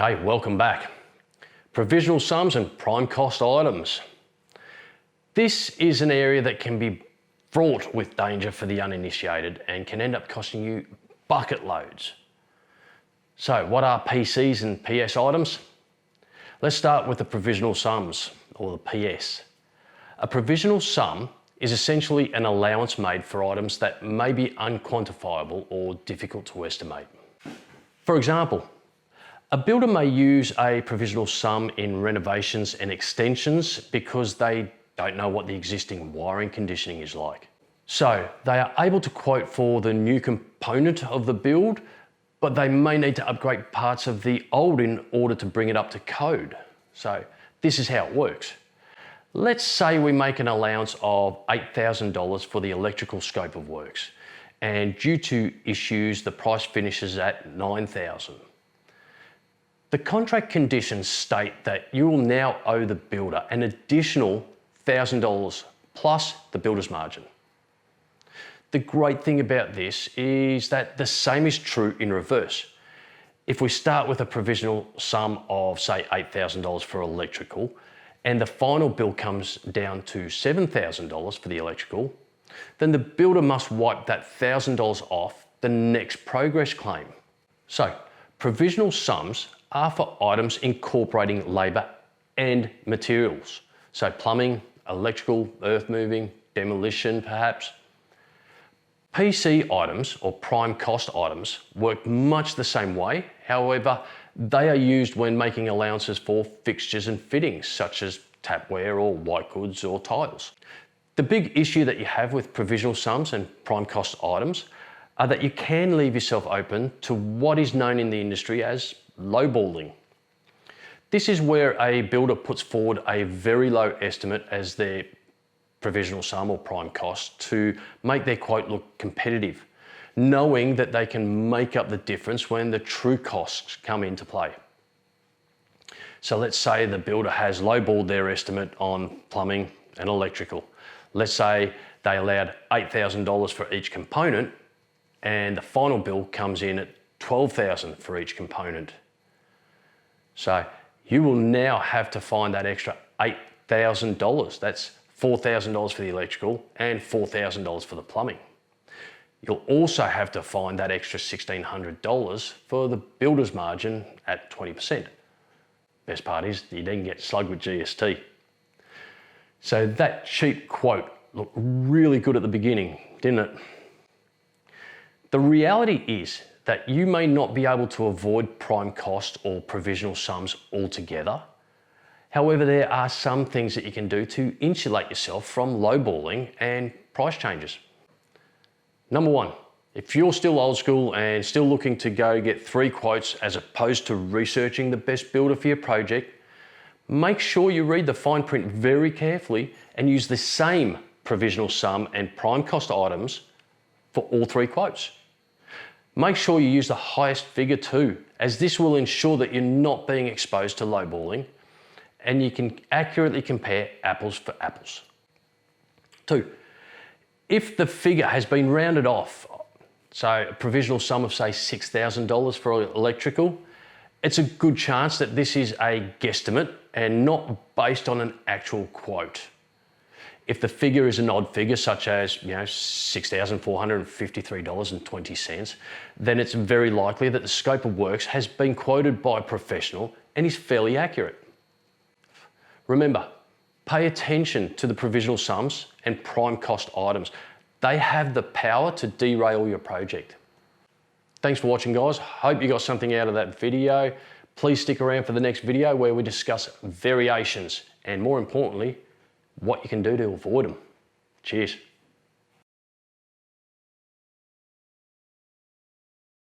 Okay, welcome back. Provisional sums and prime cost items. This is an area that can be fraught with danger for the uninitiated and can end up costing you bucket loads. So what are PCs and PS items? Let's start with the provisional sums, or the PS. A provisional sum is essentially an allowance made for items that may be unquantifiable or difficult to estimate. For example, a builder may use a provisional sum in renovations and extensions because they don't know what the existing wiring conditioning is like. So they are able to quote for the new component of the build, but they may need to upgrade parts of the old in order to bring it up to code. So this is how it works. Let's say we make an allowance of $8,000 for the electrical scope of works, and due to issues, the price finishes at $9,000. The contract conditions state that you will now owe the builder an additional $1,000 plus the builder's margin. The great thing about this is that the same is true in reverse. If we start with a provisional sum of, say, $8,000 for electrical, and the final bill comes down to $7,000 for the electrical, then the builder must wipe that $1,000 off the next progress claim. So, provisional sums are for items incorporating labour and materials. So plumbing, electrical, earth moving, demolition perhaps. PC items, or prime cost items, work much the same way. However, they are used when making allowances for fixtures and fittings, such as tapware or white goods or tiles. The big issue that you have with provisional sums and prime cost items are that you can leave yourself open to what is known in the industry as lowballing. This is where a builder puts forward a very low estimate as their provisional sum or prime cost to make their quote look competitive, knowing that they can make up the difference when the true costs come into play. So let's say the builder has lowballed their estimate on plumbing and electrical. Let's say they allowed $8,000 for each component and the final bill comes in at $12,000 for each component. So you will now have to find that extra $8,000. That's $4,000 for the electrical and $4,000 for the plumbing. You'll also have to find that extra $1,600 for the builder's margin at 20%. Best part is you didn't get slugged with GST. So that cheap quote looked really good at the beginning, didn't it? The reality is that you may not be able to avoid prime cost or provisional sums altogether. However, there are some things that you can do to insulate yourself from lowballing and price changes. Number one, if you're still old school and still looking to go get 3 quotes as opposed to researching the best builder for your project, make sure you read the fine print very carefully and use the same provisional sum and prime cost items for all 3 quotes. Make sure you use the highest figure too, as this will ensure that you're not being exposed to lowballing and you can accurately compare apples for apples. 2, if the figure has been rounded off, so a provisional sum of say $6,000 for electrical, it's a good chance that this is a guesstimate and not based on an actual quote. If the figure is an odd figure, such as $6,453.20, then it's very likely that the scope of works has been quoted by a professional and is fairly accurate. Remember, pay attention to the provisional sums and prime cost items. They have the power to derail your project. Thanks for watching, guys. Hope you got something out of that video. Please stick around for the next video where we discuss variations and, more importantly, what you can do to avoid them. Cheers.